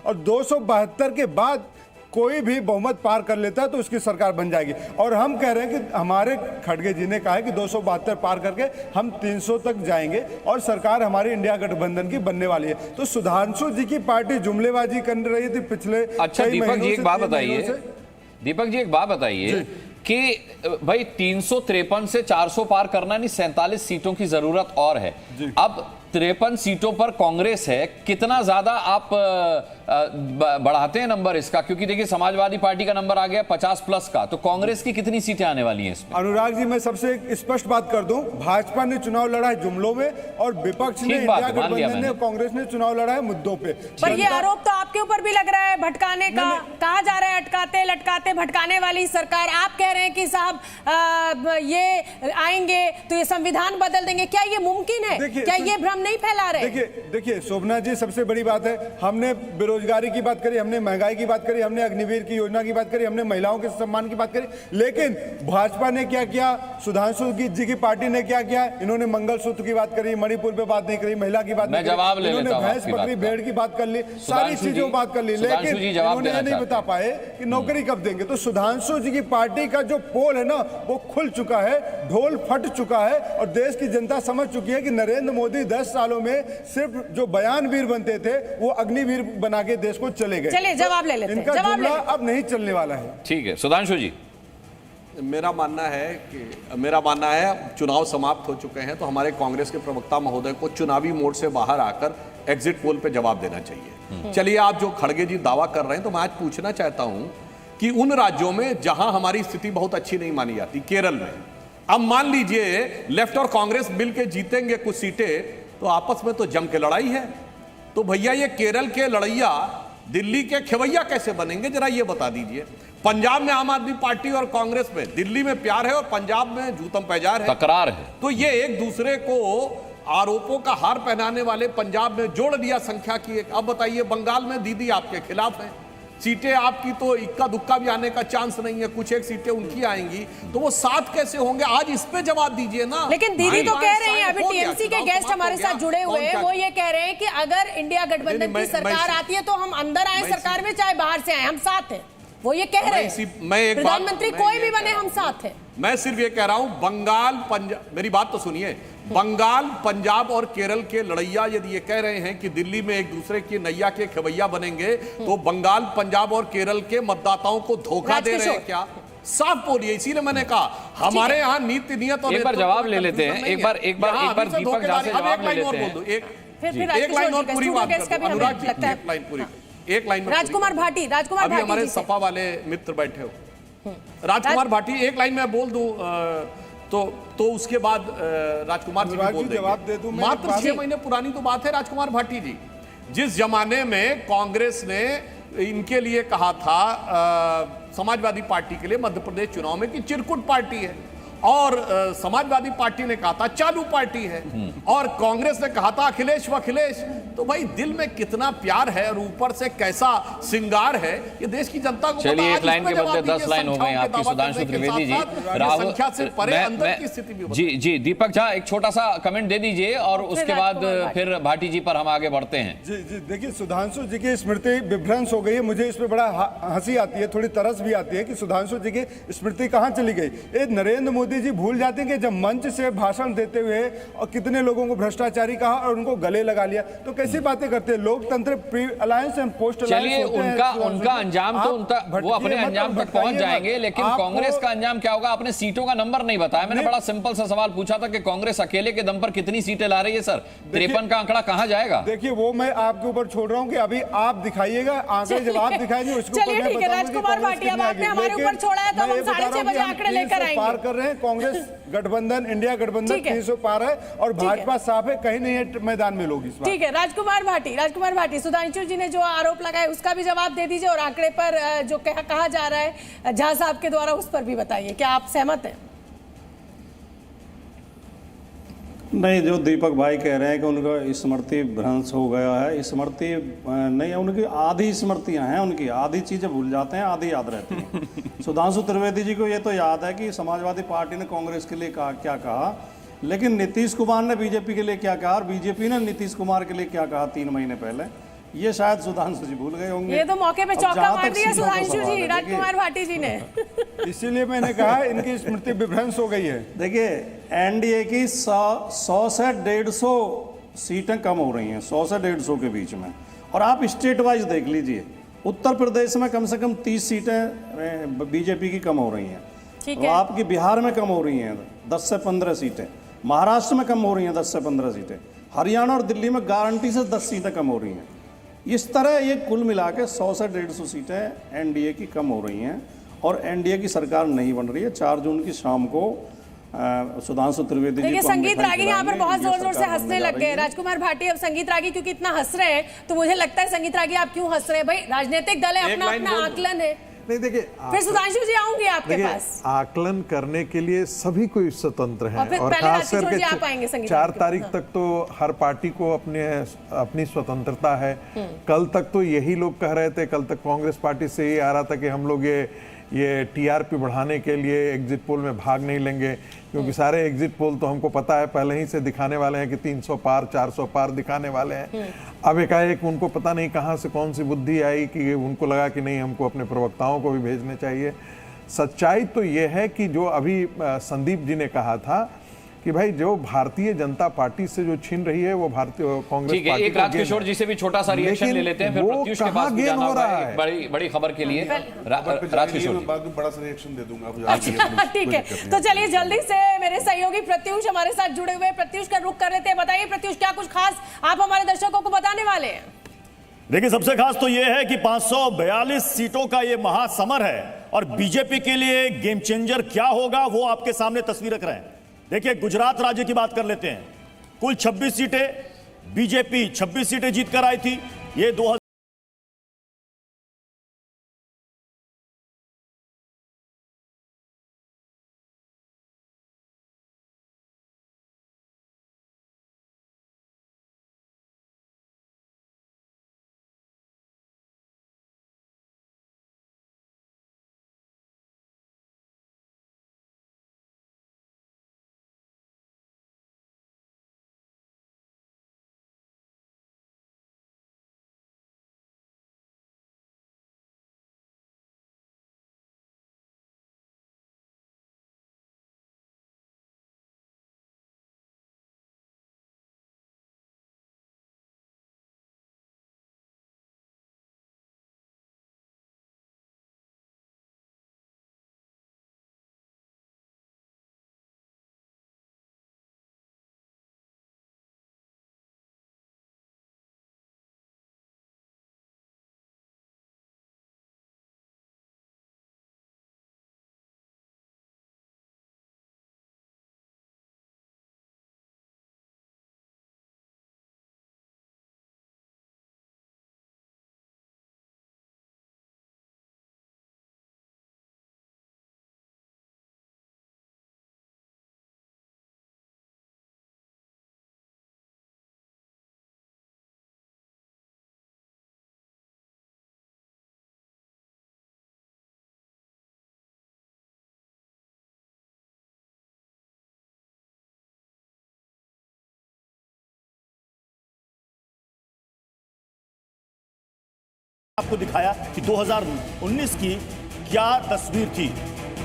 और 272 के बाद कोई भी बहुमत पार कर लेता है तो उसकी सरकार बन जाएगी। और हम कह रहे हैं कि हमारे खड़गे जी ने कहा है कि 272 पार करके हम 300 तक जाएंगे और सरकार हमारी इंडिया गठबंधन की बनने वाली है। तो सुधांशु जी की पार्टी जुमलेबाजी कर रही थी पिछले। अच्छा दीपक जी एक बात बताइए, दीपक जी एक बात बताइए कि भाई 353 से 400 पार करना नहीं, 47 सीटों की जरूरत और है। अब 53 सीटों पर कांग्रेस है, कितना ज्यादा आप बढ़ाते हैं नंबर इसका? क्योंकि देखिए समाजवादी पार्टी का नंबर आ गया 50+ का, तो कांग्रेस की कितनी सीटें आने वाली हैं इसमें? अनुराग जी मैं सबसे एक स्पष्ट बात कर दूं, भाजपा ने चुनाव लड़ा है जुमलों में और विपक्ष ने, इंडिया गठबंधन ने, कांग्रेस ने चुनाव लड़ा है मुद्दों पे। पर ये आरोप तो आपके ऊपर भी लग रहा है भटकाने का, कहा जा रहा है अटकाते लटकाते भटकाने वाली सरकार। आप कह रहे हैं कि साहब ये आएंगे तो ये संविधान बदल देंगे, क्या ये मुमकिन है? क्या ये भ्रम नहीं फैला रहे? देखिए शोभना जी, सबसे बड़ी बात है, हमने बेरोजगारी की बात करी, हमने महंगाई की बात करी, हमने अग्निवीर की योजना की बात करी, हमने महिलाओं के सम्मान की बात करी, लेकिन भाजपा ने क्या किया, सुधांशु जी की पार्टी ने क्या किया? इन्होंने मंगलसूत्र की बात करी, मणिपुर पे बात नहीं करी, महिला की बात नहीं करी, इन्होंने भैंस बकरी भेड़ की बात कर ली, सारी चीजों बात कर ली, लेकिन इन्होंने ये नहीं बता पाए कि नौकरी कब देंगे। तो सुधांशु जी की पार्टी का जो पोल है ना वो खुल चुका है, ढोल फट चुका है और देश की जनता समझ चुकी है कि नरेंद्र मोदी 10 सालों में सिर्फ जो बयानवीर बनते थे वो अग्निवीर बना के देश को चले गए। चलिए जवाब ले लेते हैं, इनका जुमला अब नहीं चलने वाला है। ठीक है सुधांशु जी। मेरा मानना है चुनाव समाप्त हो चुके हैं तो हमारे कांग्रेस के प्रवक्ता महोदय को चुनावी मोड से बाहर आकर एग्जिट पोल पे जवाब देना चाहिए। चलिए, आप जो खड़गे जी दावा कर रहे हैं, तो मैं आज पूछना चाहता हूं कि उन राज्यों में जहां हमारी स्थिति बहुत अच्छी नहीं मानी जाती, केरल में, अब मान लीजिए लेफ्ट और कांग्रेस मिल के जीतेंगे कुछ सीटें, तो आपस में तो जम के लड़ाई है। तो भैया ये केरल के लड़ैया दिल्ली के खेवैया कैसे बनेंगे, जरा ये बता दीजिए। पंजाब में आम आदमी पार्टी और कांग्रेस में, दिल्ली में प्यार है और पंजाब में जूतम पैजार है, तकरार है। तो ये एक दूसरे को आरोपों का हार पहनाने वाले पंजाब में जोड़ दिया संख्या की एक। अब बताइए, बंगाल में दीदी आपके खिलाफ है, सीटें आपकी तो इक्का दुक्का भी आने का चांस नहीं है, कुछ एक सीटें उनकी आएंगी, तो वो साथ कैसे होंगे? आज इस पे जवाब दीजिए ना। लेकिन दीदी तो कह रही हैं, अभी टीएमसी के गेस्ट हमारे साथ जुड़े हुए हैं, वो ये कह रहे हैं कि अगर इंडिया गठबंधन की सरकार आती है तो हम अंदर आए सरकार में, चाहे बाहर से आए, हम साथ हैं। वो ये कह रहे हैं प्रधानमंत्री कोई भी बने हम साथ हैं। मैं सिर्फ ये कह रहा हूं, बंगाल पंजाब, मेरी बात तो सुनिए, बंगाल पंजाब और केरल के लड़ैया यदि ये कह रहे हैं कि दिल्ली में एक दूसरे की नैया के खवैया बनेंगे, तो बंगाल पंजाब और केरल के मतदाताओं को धोखा दे रहे हैं क्या? साफ बोलिए। इसीलिए मैंने कहा हमारे यहाँ नीति नियत और एक बार जवाब ले लेते हैं, एक बार दीपक झा से जवाब ले लेते हैं। एक लाइन और पूरी बात कर, अनुराग जी एक लाइन पूरी, एक लाइन में। राजकुमार भाटी, अभी हमारे सपा वाले मित्र बैठे हो, राजकुमार भाटी एक लाइन में बोल दूं तो उसके बाद राजकुमार जी भी बोल देंगे। मात्र 6 महीने पुरानी तो बात है राजकुमार भाटी जी, जिस जमाने में कांग्रेस ने इनके लिए कहा था, समाजवादी पार्टी के लिए मध्य प्रदेश चुनाव में, कि चिरकुट पार्टी है, और समाजवादी पार्टी ने कहा था चालू पार्टी है, और कांग्रेस ने कहा था अखिलेश व अखिलेश। तो भाई दिल में कितना प्यार है और ऊपर से कैसा सिंगार है, ये देश की जनता को। चलिए, एक लाइन के बदले 10 लाइन हो गई आपकी। सुधांशु त्रिवेदी जी, राहुल संख्या से परे अंदर की स्थिति भी। जी दीपक झा एक छोटा सा कमेंट दे दीजिए और उसके बाद फिर भाटी जी पर हम आगे बढ़ते हैं। जी देखिए, सुधांशु जी की स्मृति विभ्रंश हो गई है। मुझे इसमें बड़ा हंसी आती है, थोड़ी तरस भी आती है कि सुधांशु जी की स्मृति कहाँ चली गई। ये नरेंद्र मोदी जी भूल जाते हैं कि जब मंच से भाषण देते हुए और कितने लोगों को भ्रष्टाचारी कहा और उनको गले लगा लिया, तो कैसी बातें करते हैं। लोकतंत्र प्री अलायंस एंड पोस्ट चलिए, उनका अंजाम तो वो अपने अंजाम तक पहुंच जाएंगे, लेकिन कांग्रेस का अंजाम क्या होगा? आपने सीटों का नंबर नहीं बताया। मैंने बड़ा सिंपल सा सवाल पूछा था कि कांग्रेस अकेले के दम पर कितनी सीटें ला रही है सर? 53 का आंकड़ा कहां जाएगा? देखिए, वो मैं आपके ऊपर छोड़ रहा हूं कि अभी आप दिखाइएगा, आंकड़े जब आप दिखाएंगे उसको राजकुमार भाटी, अब आपने हमारे ऊपर छोड़ा है तो हम 6:30 बजे आंकड़े लेकर आएंगे। पार कर रहे हैं, कांग्रेस गठबंधन, इंडिया गठबंधन 300 पार है और भाजपा साफ है, कहीं नहीं है मैदान में लोग इस बार। ठीक है, राजकुमार भाटी, सुधांशु जी ने जो आरोप लगाए उसका भी जवाब दे दीजिए, और आंकड़े पर जो कहा जा रहा है झा साहब के द्वारा, उस पर भी बताइए, क्या आप सहमत हैं? नहीं, जो दीपक भाई कह रहे हैं कि उनका स्मृति भ्रंश हो गया है, स्मृति नहीं है, उनकी आधी स्मृतियां हैं, उनकी आधी चीजें भूल जाते हैं, आधी याद रहती हैं। सुधांशु त्रिवेदी जी को ये तो याद है कि समाजवादी पार्टी ने कांग्रेस के लिए क्या कहा, लेकिन नीतीश कुमार ने बीजेपी के लिए क्या कहा और बीजेपी ने नीतीश कुमार के लिए क्या कहा 3 महीने पहले, ये शायद सुधांशु जी भूल गए होंगे। ये तो मौके पे अब चौका जहाँ मार तक दिया सीटों का सुधांशु सवाल जी, है, राजकुमार भाटी जी ने। इसीलिए मैंने कहा इनकी स्मृति विभ्रंश हो गई है। देखिए एनडीए की 100 से 150 सीटें कम हो रही हैं, 100 से 150 के बीच में। और आप स्टेट वाइज देख लीजिए, उत्तर प्रदेश में कम से कम 30 सीटें बीजेपी की कम हो रही हैं, ठीक और है। आपकी बिहार में कम हो रही हैं 10 से 15 सीटें, महाराष्ट्र में कम हो रही हैं 10 से 15 सीटें, हरियाणा और दिल्ली में गारंटी से 10 सीटें कम हो रही हैं। इस तरह ये कुल मिला के 100 से 150 सीटें एनडीए की कम हो रही हैं और एनडीए की सरकार नहीं बन रही है। 4 जून की शाम को सुधांशु त्रिवेदी जी देखिए को हम संगीत दिखाई रागी यहाँ पर दिलाएंगे, बहुत ये जोर जोर से सरकार हंसने बनने जा लग रही गए। है। राजकुमार भाटी अब संगीत रागी क्योंकि इतना हंस रहे हैं तो मुझे लगता है संगीत रागी आप क्यों हंस रहे हैं? भाई राजनीतिक दल है, एक अपना लाइन अपना बोल दो। आकलन है। नहीं देखिए, फिर सुधांशु जी आऊंगी आपके देखिए पास। आकलन करने के लिए सभी कोई स्वतंत्र और हैं फिर और पहले खास राजकिशोर जी आप करके आएंगे संगीत 4 रागी। तारीख हाँ। तक तो हर पार्टी को अपनी स्वतंत्रता है। कल तक तो यही लोग कह रहे थे, कल तक कांग्रेस पार्टी से ही आ रहा था कि हम लोग ये टीआरपी बढ़ाने के लिए एग्जिट पोल में भाग नहीं लेंगे, क्योंकि सारे एग्जिट पोल तो हमको पता है पहले ही से दिखाने वाले हैं कि 300 पार 400 पार दिखाने वाले हैं। अब एकाएक उनको पता नहीं कहाँ से कौन सी बुद्धि आई कि उनको लगा कि नहीं, हमको अपने प्रवक्ताओं को भी भेजने चाहिए। सच्चाई तो ये है कि जो अभी संदीप जी ने कहा था कि भाई जो भारतीय जनता पार्टी से जो छीन रही है वो भारतीय कांग्रेस ठीक है, पार्टी एक का राजकिशोर गेम जी से भी छोटा सा रिएक्शन लेकिन ले लेते हैं, फिर वो प्रत्युष के कहाँ पास भी गेम जाना हो होगा रहा एक है? बड़ी बड़ी खबर के लिए। राजकिशोर जी। मैं बड़ा सा रिएक्शन दे दूंगा आपको। अच्छा ठीक है, तो चलिए जल्दी से मेरे सहयोगी प्रत्युष हमारे साथ जुड़े हुए, प्रत्युष का रुख कर लेते हैं। बताइए प्रत्युष, क्या कुछ खास आप हमारे दर्शकों को बताने वाले हैं? देखिए सबसे खास तो यह है कि 542 सीटों का ये महासमर है और बीजेपी के लिए गेम चेंजर क्या होगा वो आपके सामने तस्वीर रख रहे हैं। देखिए गुजरात राज्य की बात कर लेते हैं, कुल 26 सीटें बीजेपी 26 सीटें जीत कर आई थी। ये 2000 आपको दिखाया कि 2019 की क्या तस्वीर थी।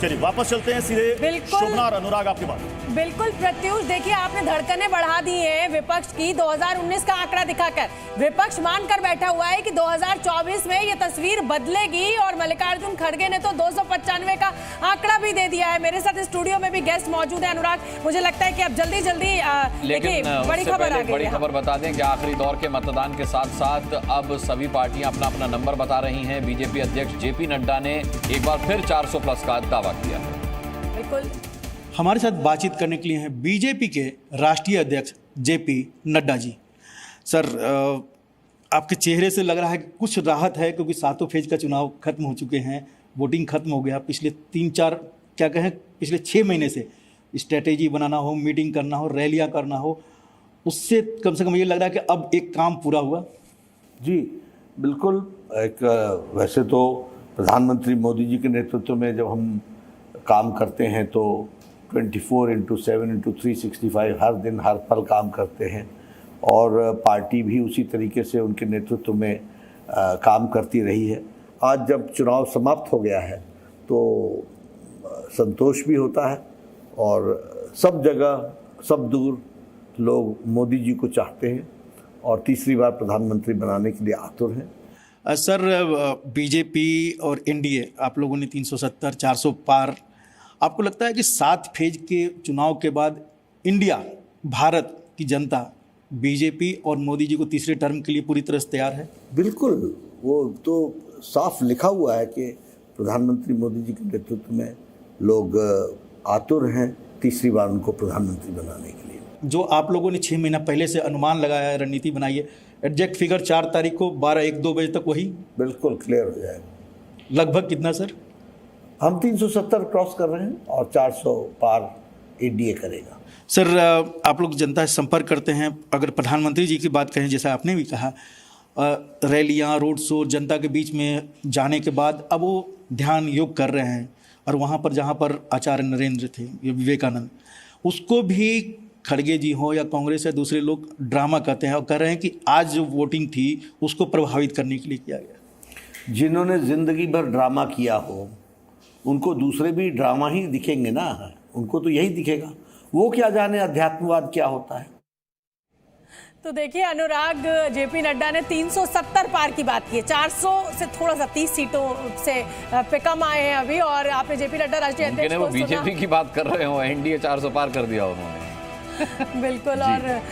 चलिए वापस चलते हैं सीधे। बिल्कुल। शोभना और अनुराग आपके पास। बिल्कुल प्रत्युष, देखिए आपने धड़कनें बढ़ा दी हैं विपक्ष की 2019 का आंकड़ा दिखाकर। विपक्ष मानकर बैठा हुआ है कि 2024 में ये तस्वीर बदलेगी और मल्लिकार्जुन खड़गे ने तो 295 का आंकड़ा भी दे दिया है। मेरे साथ स्टूडियो में भी गेस्ट मौजूद है अनुराग, मुझे लगता है कि अब जल्दी जल्दी देखिए बड़ी उससे खबर आ पहले गई बड़ी है। खबर बता दें कि आखिरी दौर के मतदान के साथ साथ अब सभी पार्टियां अपना अपना नंबर बता रही हैं। बीजेपी अध्यक्ष जेपी नड्डा ने एक बार फिर 400 प्लस का दावा किया। बिल्कुल हमारे साथ बातचीत करने के लिए हैं बीजेपी के राष्ट्रीय अध्यक्ष जेपी नड्डा जी। सर आपके चेहरे से लग रहा है कि कुछ राहत है, क्योंकि 7 फेज का चुनाव खत्म हो चुके हैं, वोटिंग खत्म हो गया। पिछले 3-4 क्या कहें पिछले 6 महीने से स्ट्रेटेजी बनाना हो, मीटिंग करना हो, रैलियां करना हो, उससे कम से कम ये लग रहा है कि अब एक काम पूरा हुआ। जी बिल्कुल। एक वैसे तो प्रधानमंत्री मोदी जी के नेतृत्व में जब हम काम करते हैं तो 24/7/365 हर दिन हर पल काम करते हैं। और पार्टी भी उसी तरीके से उनके नेतृत्व में काम करती रही है। आज जब चुनाव समाप्त हो गया है तो संतोष भी होता है और सब जगह सब दूर लोग मोदी जी को चाहते हैं और तीसरी बार प्रधानमंत्री बनाने के लिए आतुर हैं। सर, बीजेपी और एनडीए आप लोगों ने 370 400 पार, आपको लगता है कि 7 फेज के चुनाव के बाद इंडिया, भारत की जनता बीजेपी और मोदी जी को तीसरे टर्म के लिए पूरी तरह से तैयार है? बिल्कुल, वो तो साफ लिखा हुआ है कि प्रधानमंत्री मोदी जी के नेतृत्व में लोग आतुर हैं तीसरी बार उनको प्रधानमंत्री बनाने के लिए। जो आप लोगों ने 6 महीना पहले से अनुमान लगाया है, रणनीति बनाई है, एग्जैक्ट फिगर 4 तारीख को 12-1-2 बजे तक वही बिल्कुल क्लियर हो जाएगा। लगभग कितना सर? हम 370 क्रॉस कर रहे हैं और 400 पार एनडीए करेगा। सर, आप लोग जनता से संपर्क करते हैं, अगर प्रधानमंत्री जी की बात करें, जैसा आपने भी कहा, रैलियां, रोड शो, जनता के बीच में जाने के बाद अब वो ध्यान योग कर रहे हैं और वहाँ पर जहाँ पर आचार्य नरेंद्र थे, ये विवेकानंद, उसको भी खड़गे जी हो या कांग्रेस या दूसरे लोग ड्रामा करते हैं और कह रहे हैं कि आज जो वोटिंग थी उसको प्रभावित करने के लिए किया गया। जिन्होंने जिंदगी भर ड्रामा किया हो उनको दूसरे भी ड्रामा ही दिखेंगे ना, उनको तो यही दिखेगा। वो क्या जाने अध्यात्मवाद क्या होता है। तो देखिए अनुराग, जेपी नड्डा ने 370 पार की बात की है, 400 से थोड़ा सा 30 सीटों से पे कम आए हैं अभी। और आपने जेपी नड्डा राष्ट्रीय अध्यक्ष वो बीजेपी की बात कर रहे हो, एनडीए 400 पार कर दिया उन्होंने। बिल्कुल। और